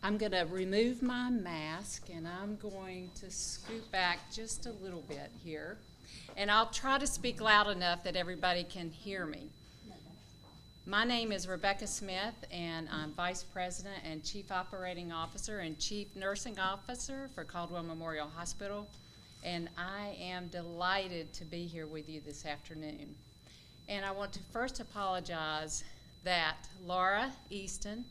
I'm going to remove my mask and I'm going to scoot back just a little bit here. And I'll try to speak loud enough that everybody can hear me. My name is Rebecca Smith, and I'm Vice President and Chief Operating Officer and Chief Nursing Officer for Caldwell Memorial Hospital. And I am delighted to be here with you this afternoon. And I want to first apologize that Laura Easton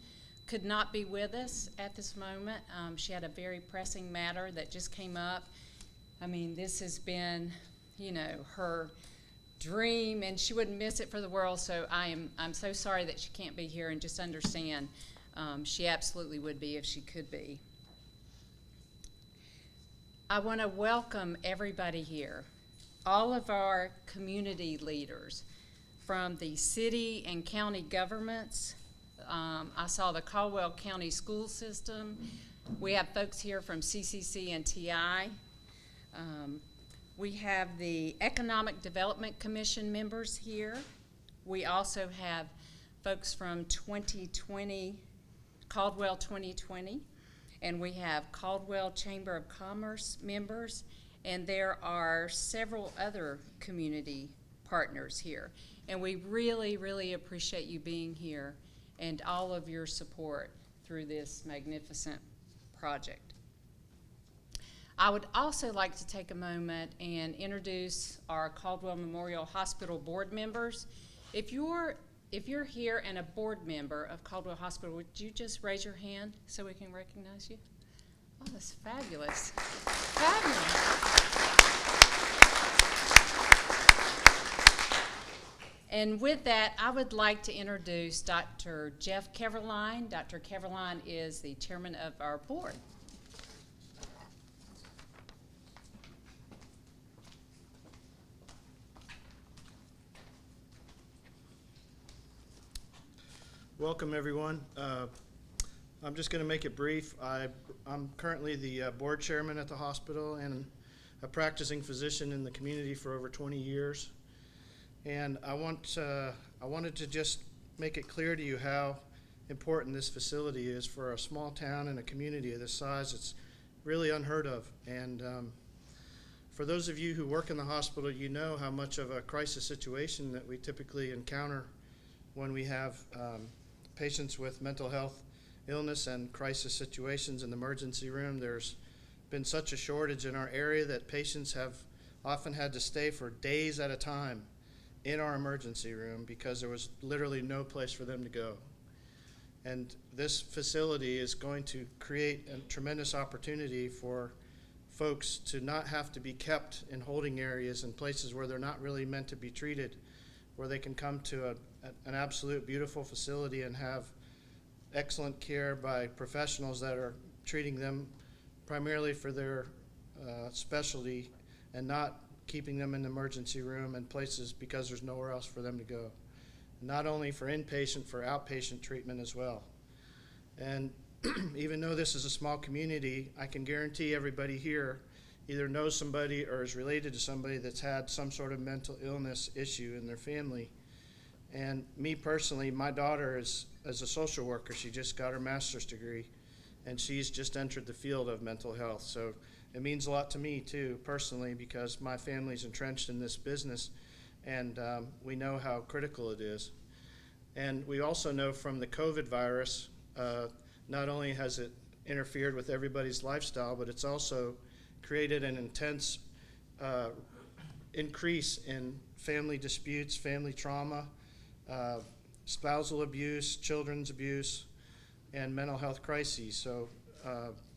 could not be with us at this moment. She had a very pressing matter that just came up. I mean, this has been, you know, her dream, and she wouldn't miss it for the world, so I'm so sorry that she can't be here, and just understand she absolutely would be if she could be. I want to welcome everybody here, all of our community leaders from the city and county governments. I saw the Caldwell County school system. We have folks here from CCC and TI. We have the Economic Development Commission members here. We also have folks from 2020, Caldwell 2020, and we have Caldwell Chamber of Commerce members, and there are several other community partners here. And we really, really appreciate you being here and all of your support through this magnificent project. I would also like to take a moment and introduce our Caldwell Memorial Hospital board members. If you're here and a board member of Caldwell Hospital, would you just raise your hand so we can recognize you? Oh, that's fabulous. Fabulous. And with that, I would like to introduce Dr. Jeff Keverline. Dr. Keverline is the chairman of our board. Welcome, everyone. I'm just going to make it brief. I'm currently the board chairman at the hospital and a practicing physician in the community for over 20 years. And I wanted to just make it clear to you how important this facility is for a small town and a community of this size. It's really unheard of. And for those of you who work in the hospital, you know how much of a crisis situation that we typically encounter when we have patients with mental health illness and crisis situations in the emergency room. There's been such a shortage in our area that patients have often had to stay for days at a time in our emergency room because there was literally no place for them to go. And this facility is going to create a tremendous opportunity for folks to not have to be kept in holding areas and places where they're not really meant to be treated, where they can come to an absolute beautiful facility and have excellent care by professionals that are treating them primarily for their specialty and not keeping them in the emergency room and places because there's nowhere else for them to go. Not only for inpatient, for outpatient treatment as well. And even though this is a small community, I can guarantee everybody here either knows somebody or is related to somebody that's had some sort of mental illness issue in their family. And me personally, my daughter is a social worker. She just got her master's degree, and she's just entered the field of mental health. So it means a lot to me too, personally, because my family's entrenched in this business, and we know how critical it is. And we also know from the COVID virus, not only has it interfered with everybody's lifestyle, but it's also created an intense increase in family disputes, family trauma, spousal abuse, children's abuse, and mental health crises. So,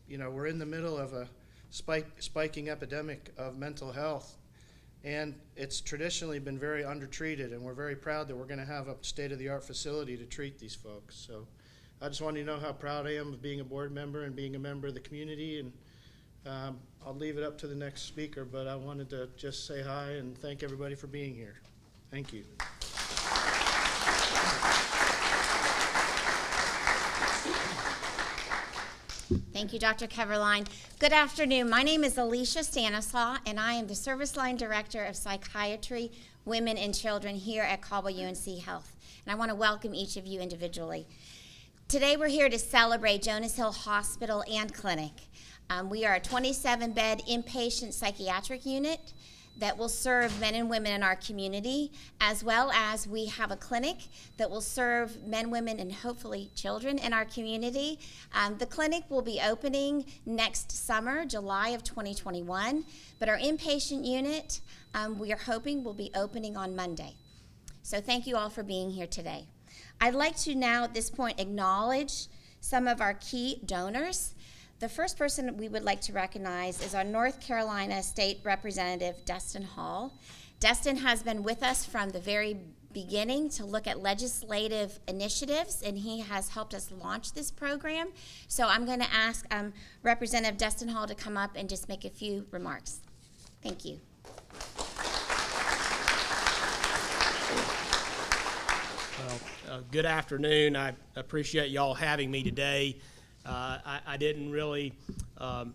we're in the middle of a spiking epidemic of mental health, and it's traditionally been very undertreated, and we're very proud that we're going to have a state-of-the-art facility to treat these folks. So I just want you to know how proud I am of being a board member and being a member of the community, and I'll leave it up to the next speaker, but I wanted to just say hi and thank everybody for being here. Thank you. Thank you, Dr. Keverline. Good afternoon. My name is Alicia Stanislaw, and I am the Service Line Director of Psychiatry, Women and Children here at Caldwell UNC Health. And I want to welcome each of you individually. Today we're here to celebrate Jonas Hill Hospital and Clinic. We are a 27-bed inpatient psychiatric unit that will serve men and women in our community, as well as we have a clinic that will serve men, women, and hopefully children in our community. The clinic will be opening next summer, July of 2021, but our inpatient unit, we are hoping will be opening on Monday. So thank you all for being here today. I'd like to now at this point acknowledge some of our key donors. The first person we would like to recognize is our North Carolina State Representative, Dustin Hall. Dustin has been with us from the very beginning to look at legislative initiatives, and he has helped us launch this program. So I'm going to ask Representative Dustin Hall to come up and just make a few remarks. Thank you. Well, good afternoon. I appreciate y'all having me today. I didn't really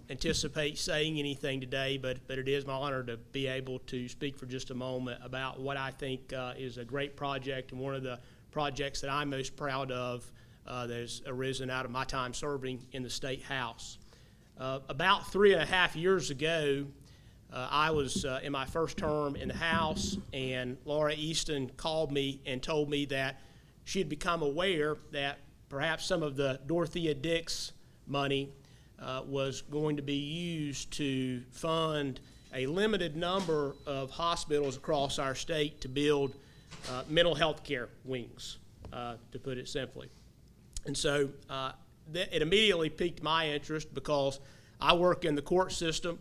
anticipate saying anything today, but it is my honor to be able to speak for just a moment about what I think is a great project and one of the projects that I'm most proud of that has arisen out of my time serving in the State House. About 3.5 years ago, I was in my first term in the House, and Laura Easton called me and told me that she had become aware that perhaps some of the Dorothea Dix money was going to be used to fund a limited number of hospitals across our state to build mental health care wings, to put it simply. And so it immediately piqued my interest because I work in the court system,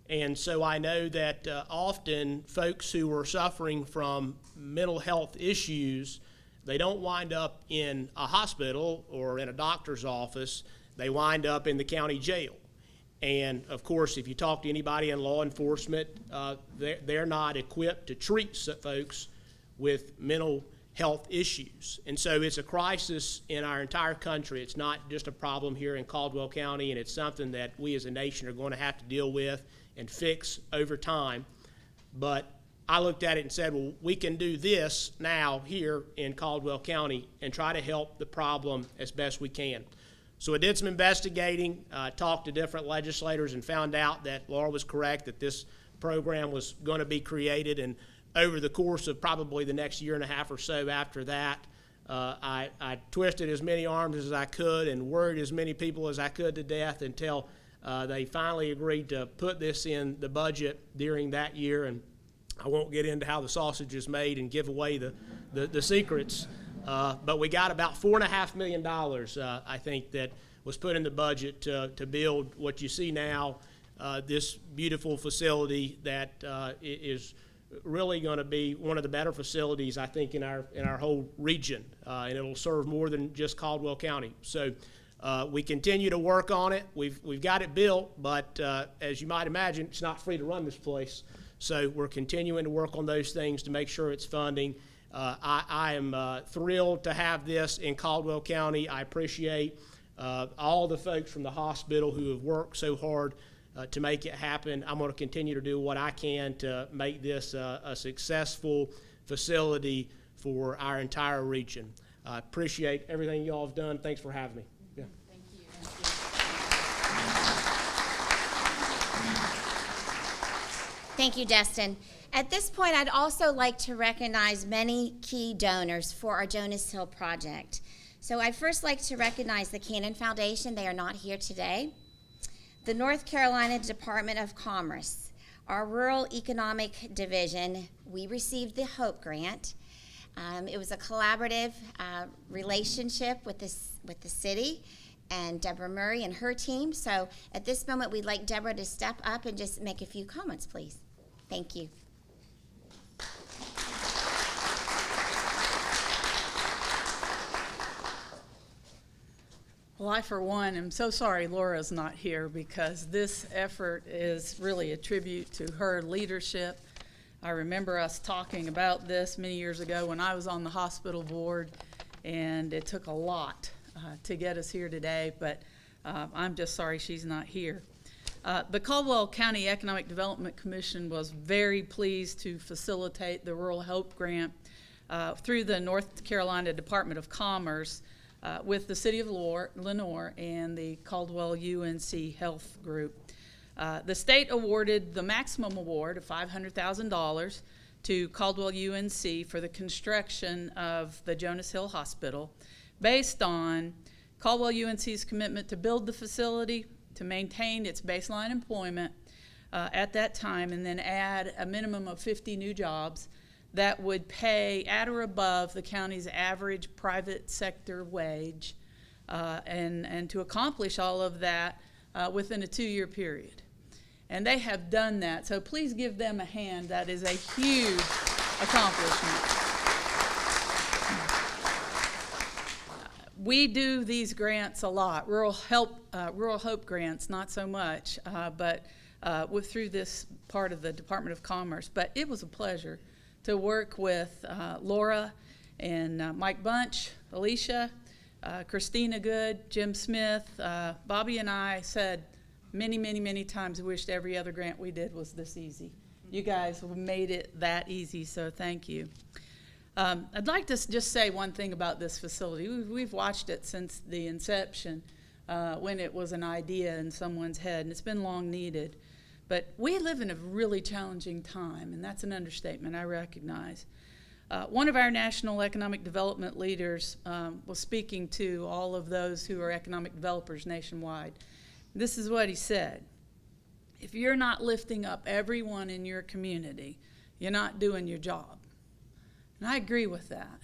and so I know that often folks who are suffering from mental health issues, they don't wind up in a hospital or in a doctor's office. They wind up in the county jail. And of course, if you talk to anybody in law enforcement, they're not equipped to treat folks with mental health issues. And so it's a crisis in our entire country. It's not just a problem here in Caldwell County, and it's something that we as a nation are going to have to deal with and fix over time. But I looked at it and said, well, we can do this now here in Caldwell County and try to help the problem as best we can. So I did some investigating, talked to different legislators, and found out that Laura was correct, that this program was going to be created. And over the course of probably the next 1.5 years or so after that, I twisted as many arms as I could and worried as many people as I could to death until they finally agreed to put this in the budget during that year. And I won't get into how the sausage is made and give away the secrets, but we got about $4.5 million, I think, that was put in the budget to build what you see now, this beautiful facility that is really going to be one of the better facilities, I think, in our whole region, and it'll serve more than just Caldwell County. So we continue to work on it. We've got it built, but as you might imagine, it's not free to run this place. So we're continuing to work on those things to make sure it's funding. I am thrilled to have this in Caldwell County. I appreciate all the folks from the hospital who have worked so hard to make it happen. I'm going to continue to do what I can to make this a successful facility for our entire region. I appreciate everything you all have done. Thanks for having me. Yeah. Thank you. Thank you, Dustin. At this point, I'd also like to recognize many key donors for our Jonas Hill project. So I'd first like to recognize the Cannon Foundation. They are not here today. The North Carolina Department of Commerce, our Rural Economic Division, we received the HOPE grant. It was a collaborative relationship with the city and Deborah Murray and her team. So at this moment, we'd like Deborah to step up and just make a few comments, please. Thank you. Well, I, for one, am so sorry Laura's not here, because this effort is really a tribute to her leadership. I remember us talking about this many years ago when I was on the hospital board, and it took a lot to get us here today, but I'm just sorry she's not here. The Caldwell County Economic Development Commission was very pleased to facilitate the Rural Hope Grant through the North Carolina Department of Commerce. with the City of Lenoir and the Caldwell UNC Health Group. The state awarded the maximum award of $500,000 to Caldwell UNC for the construction of the Jonas Hill Hospital based on Caldwell UNC's commitment to build the facility, to maintain its baseline employment at that time, and then add a minimum of 50 new jobs that would pay at or above the county's average private sector wage, and to accomplish all of that within a 2-year period. And they have done that, so please give them a hand. That is a huge accomplishment. We do these grants a lot, rural hope grants, not so much, but through this part of the Department of Commerce. But it was a pleasure to work with Laura and Mike Bunch, Alicia, Christina Good, Jim Smith. Bobby and I said many, many, many times we wished every other grant we did was this easy. You guys made it that easy, so thank you. I'd like to just say one thing about this facility. We've watched it since the inception, when it was an idea in someone's head, and it's been long needed. But we live in a really challenging time, and that's an understatement, I recognize. One of our national economic development leaders was speaking to all of those who are economic developers nationwide. This is what he said: if you're not lifting up everyone in your community, you're not doing your job. And I agree with that.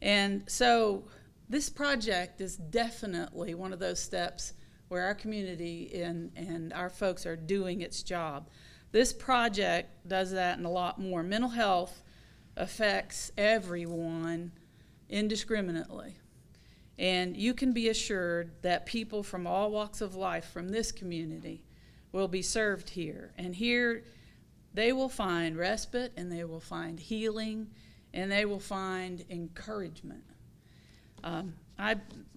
And so this project is definitely one of those steps where our community and our folks are doing its job. This project does that and a lot more. Mental health affects everyone indiscriminately. And you can be assured that people from all walks of life from this community will be served here. And here they will find respite, and they will find healing, and they will find encouragement.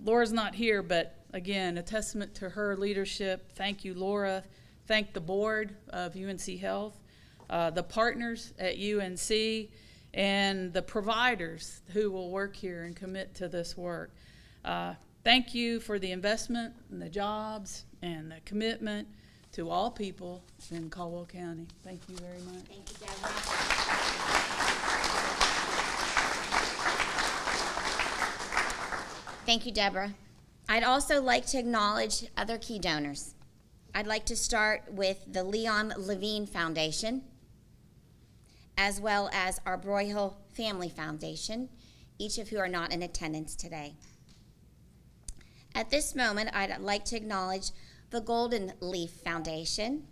Laura's not here, but again, a testament to her leadership. Thank you, Laura. Thank the board of UNC Health, the partners at UNC, and the providers who will work here and commit to this work. Thank you for the investment and the jobs and the commitment to all people in Caldwell County. Thank you very much. Thank you, Deborah. Thank you, Deborah. I'd also like to acknowledge other key donors. I'd like to start with the Leon Levine Foundation, as well as our Broyhill Family Foundation, each of who are not in attendance today. At this moment, I'd like to acknowledge the Golden Leaf Foundation.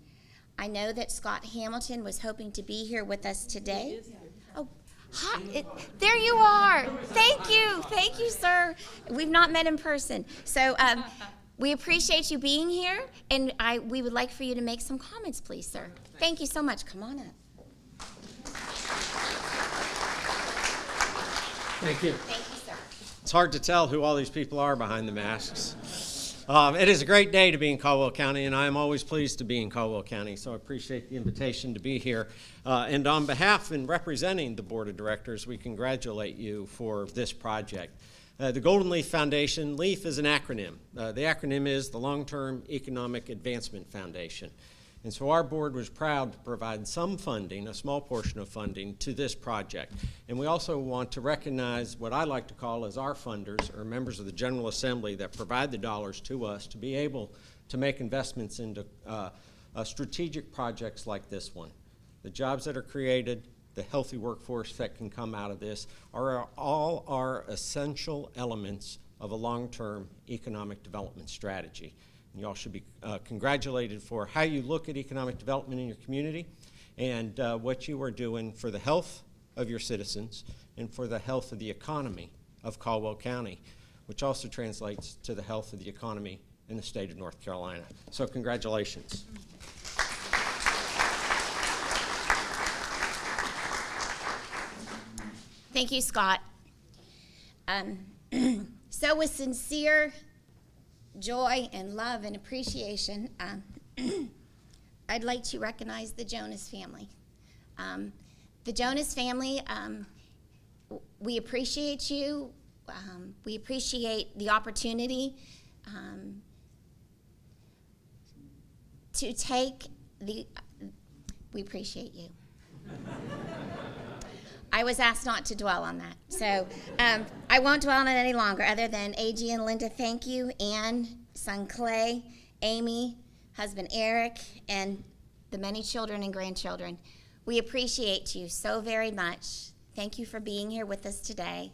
I know that Scott Hamilton was hoping to be here with us today. Oh, hi, there you are. Thank you, sir. We've not met in person. So we appreciate you being here, and we would like for you to make some comments, please, sir. Thank you so much. Come on up. Thank you. Thank you, sir. It's hard to tell who all these people are behind the masks. It is a great day to be in Caldwell County, and I am always pleased to be in Caldwell County, so I appreciate the invitation to be here. And on behalf and representing the Board of Directors, we congratulate you for this project. The Golden Leaf Foundation, LEAF is an acronym. The acronym is the Long-Term Economic Advancement Foundation. And so our board was proud to provide some funding, a small portion of funding, to this project. And we also want to recognize what I like to call as our funders, or members of the General Assembly that provide the dollars to us to be able to make investments into strategic projects like this one. The jobs that are created, the healthy workforce that can come out of this are all our essential elements of a long-term economic development strategy. You all should be congratulated for how you look at economic development in your community and what you are doing for the health of your citizens and for the health of the economy of Caldwell County, which also translates to the health of the economy in the state of North Carolina. So congratulations. Thank you, Scott. So with sincere joy and love and appreciation, I'd like to recognize the Jonas family. The Jonas family, we appreciate you. We appreciate the opportunity to take the, we appreciate you. I was asked not to dwell on that. So I won't dwell on it any longer, other than AG and Linda, thank you. Ann, son Clay, Amy, husband Eric, and the many children and grandchildren. We appreciate you so very much. Thank you for being here with us today.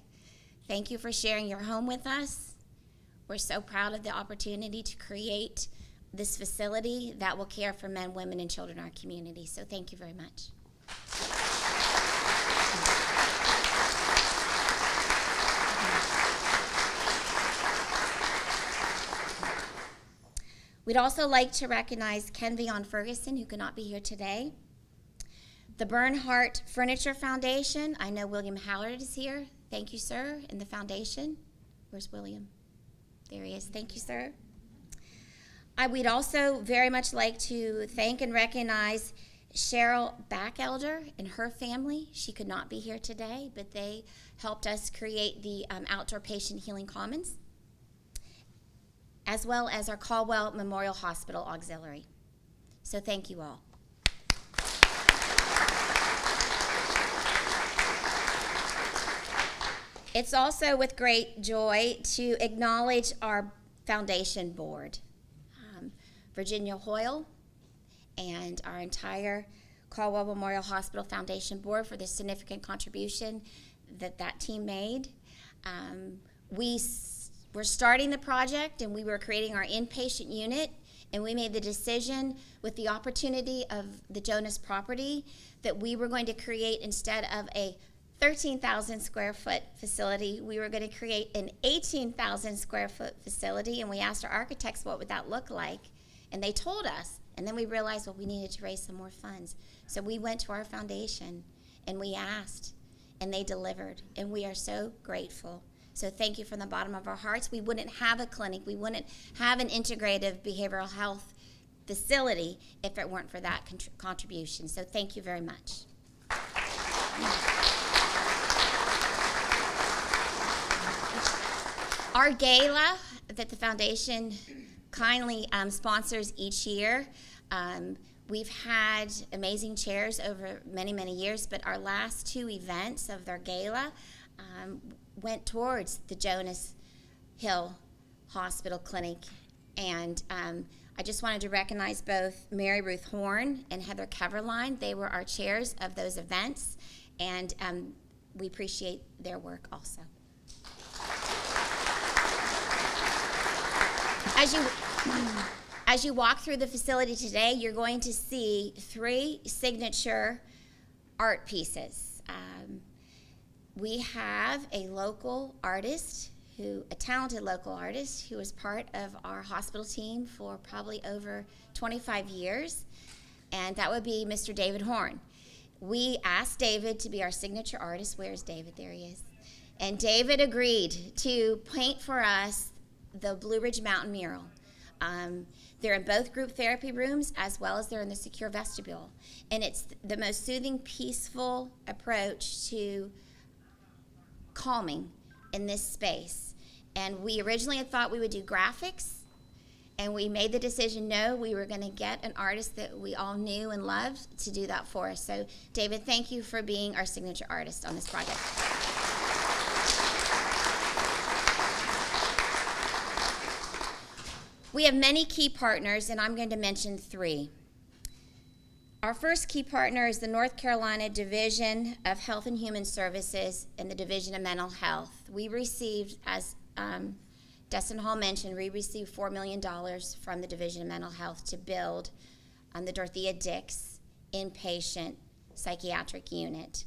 Thank you for sharing your home with us. We're so proud of the opportunity to create this facility that will care for men, women, and children in our community. So thank you very much. We'd also like to recognize Ken Vion Ferguson, who could not be here today. The Bernhardt Furniture Foundation. I know William Hallard is here. Thank you, sir. And the foundation. Where's William? There he is. Thank you, sir. We'd also very much like to thank and recognize Cheryl Backelder and her family. She could not be here today, but they helped us create the Outdoor Patient Healing Commons, as well as our Caldwell Memorial Hospital Auxiliary. So thank you all. It's also with great joy to acknowledge our foundation board, Virginia Hoyle and our entire Caldwell Memorial Hospital Foundation board for the significant contribution that team made. We're starting the project, and we were creating our inpatient unit, and we made the decision with the opportunity of the Jonas property that we were going to create, instead of a 13,000 square foot facility, we were going to create an 18,000 square foot facility, and we asked our architects what would that look like, and they told us, and then we realized, well, we needed to raise some more funds. So we went to our foundation, and we asked, and they delivered, and we are so grateful. So thank you from the bottom of our hearts. We wouldn't have a clinic, we wouldn't have an integrative behavioral health facility if it weren't for that contribution. So thank you very much. Our gala that the foundation kindly sponsors each year, we've had amazing chairs over many, many years, but our last two events of their gala went towards the Jonas Hill Hospital Clinic. And I just wanted to recognize both Mary Ruth Horn and Heather Coverline. They were our chairs of those events, and we appreciate their work also. As you walk through the facility today, you're going to see 3 signature art pieces. We have a local artist, a talented local artist, who was part of our hospital team for probably over 25 years, and that would be Mr. David Horn. We asked David to be our signature artist. Where's David? There he is. And David agreed to paint for us the Blue Ridge Mountain mural. They're in both group therapy rooms, as well as they're in the secure vestibule. And it's the most soothing, peaceful approach to calming in this space. And we originally had thought we would do graphics, and we made the decision, no, we were going to get an artist that we all knew and loved to do that for us. So David, thank you for being our signature artist on this project. We have many key partners, and I'm going to mention 3. Our first key partner is the North Carolina Division of Health and Human Services and the Division of Mental Health. We received, as Destin Hall mentioned, we received $4 million from the Division of Mental Health to build the Dorothea Dix inpatient psychiatric unit.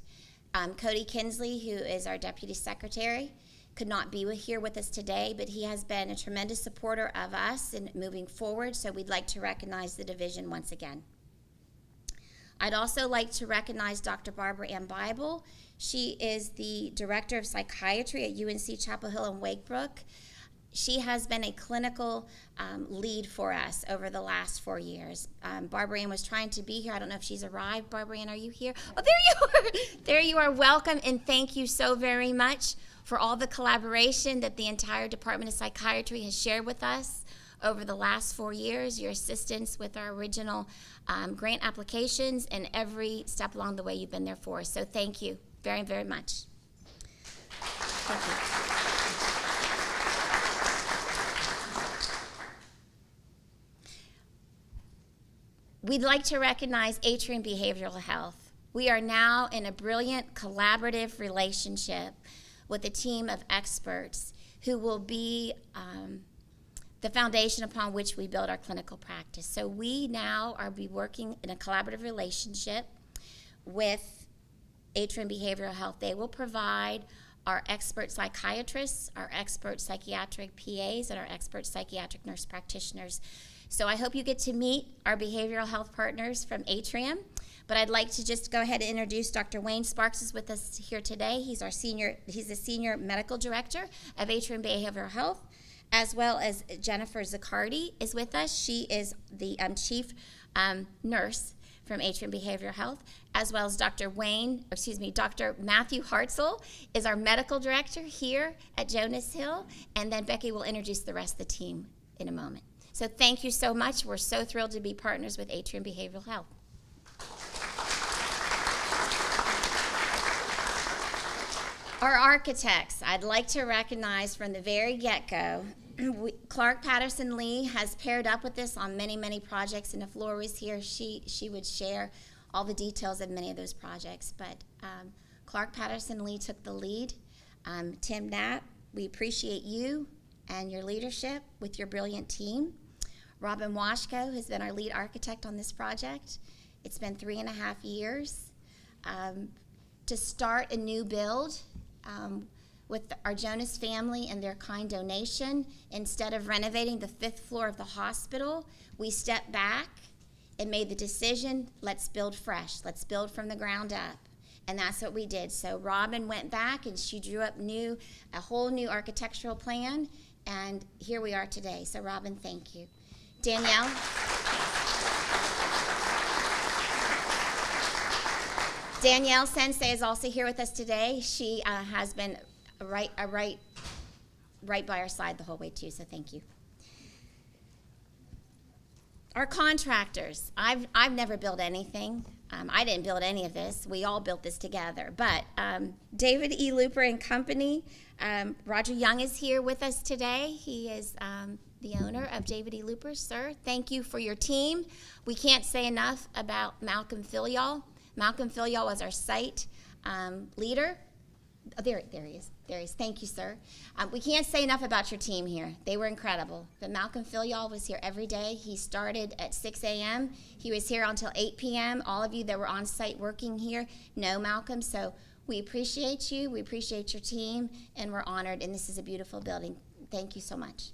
Cody Kinsley, who is our Deputy Secretary, could not be here with us today, but he has been a tremendous supporter of us in moving forward, so we'd like to recognize the division once again. I'd also like to recognize Dr. Barbara Ann Bible. She is the Director of Psychiatry at UNC Chapel Hill and Wakebrook. She has been a clinical lead for us over the last 4 years. Barbara Ann was trying to be here. I don't know if she's arrived. Barbara Ann, are you here? Oh, there you are. There you are. Welcome, and thank you so very much for all the collaboration that the entire Department of Psychiatry has shared with us over the last 4 years, your assistance with our original grant applications, and every step along the way you've been there for us. So thank you very, very much. Thank you. We'd like to recognize Atrium Behavioral Health. We are now in a brilliant collaborative relationship with a team of experts who will be the foundation upon which we build our clinical practice. So we now are working in a collaborative relationship with Atrium Behavioral Health. They will provide our expert psychiatrists, our expert psychiatric PAs, and our expert psychiatric nurse practitioners. So I hope you get to meet our behavioral health partners from Atrium. But I'd like to just go ahead and introduce Dr. Wayne Sparks is with us here today. He's the senior medical director of Atrium Behavioral Health, as well as Jennifer Zaccardi is with us. She is the chief nurse from Atrium Behavioral Health, as well as Dr. Matthew Hartzell is our medical director here at Jonas Hill, and then Becky will introduce the rest of the team in a moment. So thank you so much. We're so thrilled to be partners with Atrium Behavioral Health. Our architects, I'd like to recognize from the very get-go, Clark Patterson Lee has paired up with us on many, many projects, and if Laura was here, she would share all the details of many of those projects. But Clark Patterson Lee took the lead. Tim Knapp, we appreciate you and your leadership with your brilliant team. Robin Washko has been our lead architect on this project. It's been 3.5 years to start a new build with our Jonas family and their kind donation. Instead of renovating the 5th floor of the hospital, we stepped back and made the decision, let's build fresh. Let's build from the ground up. And that's what we did. So Robin went back and she drew up a whole new architectural plan, and here we are today. So Robin, thank you. Danielle. Danielle Sensei is also here with us today. She has been right by our side the whole way too, so thank you. Our contractors, I've never built anything. I didn't build any of this. We all built this together. But David E. Looper and Company, Roger Young is here with us today. He is the owner of David E. Looper. Sir, thank you for your team. We can't say enough about Malcolm Filial. Malcolm Filial was our site leader. Oh, there he is. There he is. Thank you, sir. We can't say enough about your team here. They were incredible. But Malcolm Filial was here every day. He started at 6 a.m. He was here until 8 p.m. All of you that were on site working here know Malcolm. So we appreciate you. We appreciate your team. And we're honored. And this is a beautiful building. Thank you so much.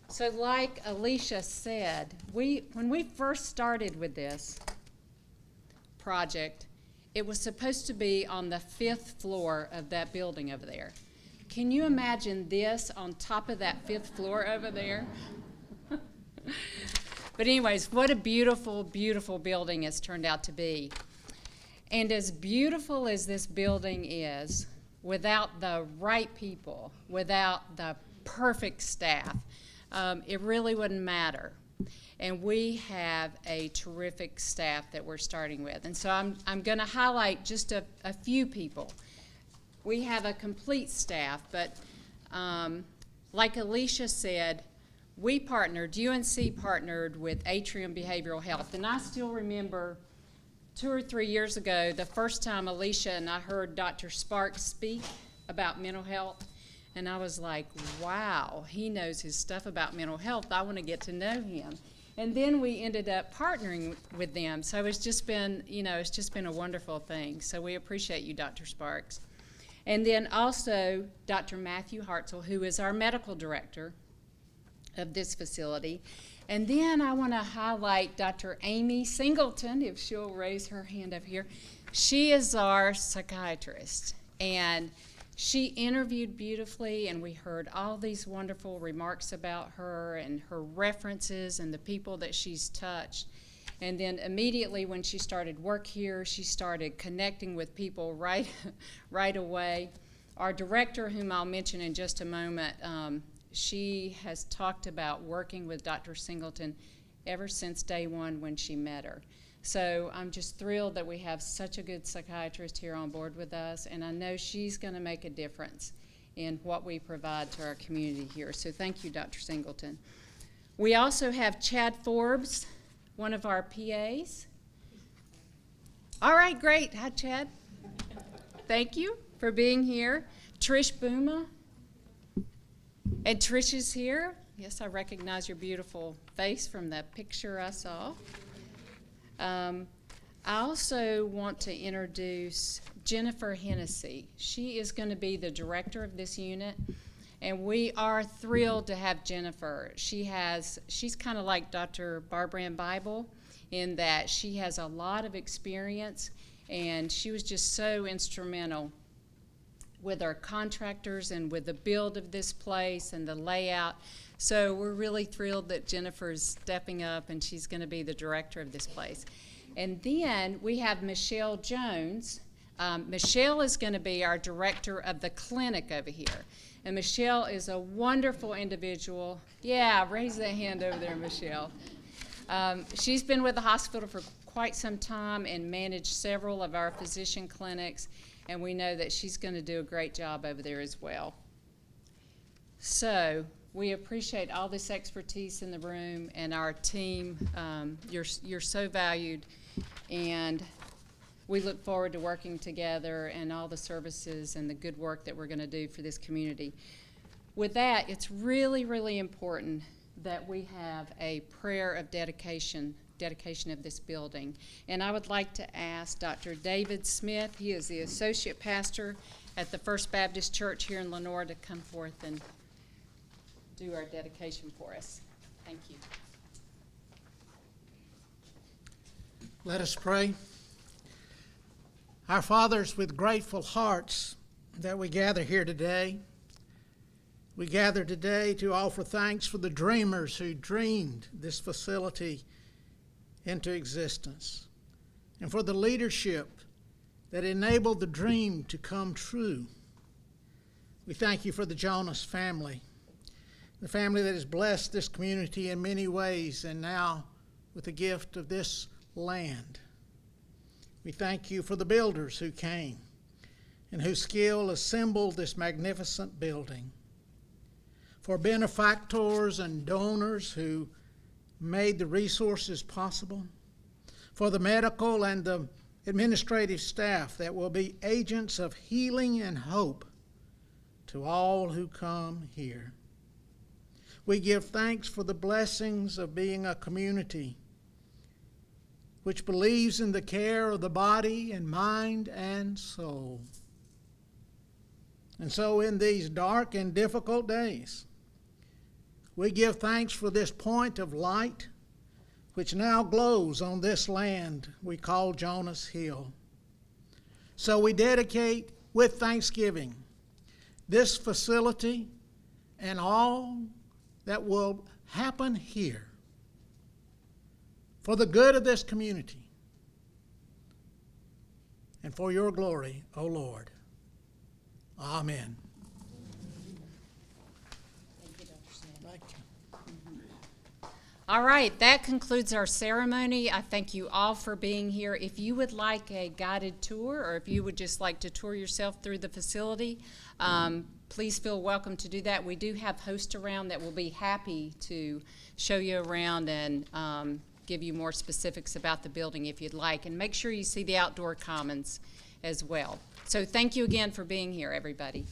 So like Alicia said, when we first started with this project, it was supposed to be on the 5th floor of that building over there. Can you imagine this on top of that 5th floor over there? But anyways, what a beautiful, beautiful building it's turned out to be. And as beautiful as this building is, without the right people, without the perfect staff, it really wouldn't matter. And we have a terrific staff that we're starting with. And so I'm going to highlight just a few people. We have a complete staff, but like Alicia said, UNC partnered with Atrium Behavioral Health. And I still remember 2 or 3 years ago, the first time Alicia and I heard Dr. Sparks speak about mental health. And I was like, wow, he knows his stuff about mental health. I want to get to know him. And then we ended up partnering with them. So it's just been, it's just been a wonderful thing. So we appreciate you, Dr. Sparks. And then also Dr. Matthew Hartzell, who is our medical director of this facility. And then I want to highlight Dr. Amy Singleton, if she'll raise her hand up here. She is our psychiatrist. And she interviewed beautifully, and we heard all these wonderful remarks about her and her references and the people that she's touched. And then immediately when she started work here, she started connecting with people right away. Our director, whom I'll mention in just a moment, she has talked about working with Dr. Singleton ever since day one when she met her. So I'm just thrilled that we have such a good psychiatrist here on board with us, and I know she's going to make a difference in what we provide to our community here. So thank you, Dr. Singleton. We also have Chad Forbes, one of our PAs. All right, great. Hi, Chad. Thank you for being here. Trish Booma. And Trish is here. Yes, I recognize your beautiful face from that picture I saw. I also want to introduce Jennifer Hennessy. She is going to be the director of this unit, and we are thrilled to have Jennifer. She's kind of like Dr. Barbara Ann Bible in that she has a lot of experience, and she was just so instrumental with our contractors and with the build of this place and the layout. So we're really thrilled that Jennifer's stepping up and she's going to be the director of this place. And then we have Michelle Jones. Michelle is going to be our director of the clinic over here. And Michelle is a wonderful individual. Yeah, raise that hand over there, Michelle. She's been with the hospital for quite some time and managed several of our physician clinics, and we know that she's going to do a great job over there as well. So we appreciate all this expertise in the room, and our team. You're so valued, and we look forward to working together and all the services and the good work that we're going to do for this community. With that, it's really, really important that we have a prayer of dedication of this building. And I would like to ask Dr. David Smith, he is the associate pastor at the First Baptist Church here in Lenore, to come forth and do our dedication for us. Thank you. Let us pray. Our fathers, with grateful hearts that we gather here today, we gather today to offer thanks for the dreamers who dreamed this facility into existence, and for the leadership that enabled the dream to come true. We thank you for the Jonas family, the family that has blessed this community in many ways, and now with the gift of this land. We thank you for the builders who came and whose skill assembled this magnificent building, for benefactors and donors who made the resources possible, for the medical and the administrative staff that will be agents of healing and hope to all who come here. We give thanks for the blessings of being a community which believes in the care of the body and mind and soul. And so in these dark and difficult days, we give thanks for this point of light which now glows on this land we call Jonas Hill. So we dedicate with thanksgiving this facility and all that will happen here for the good of this community and for your glory, O Lord. Amen. Thank you. All right, that concludes our ceremony. I thank you all for being here. If you would like a guided tour, or if you would just like to tour yourself through the facility, please feel welcome to do that. We do have hosts around that will be happy to show you around and give you more specifics about the building if you'd like. And make sure you see the outdoor commons as well. So thank you again for being here, everybody.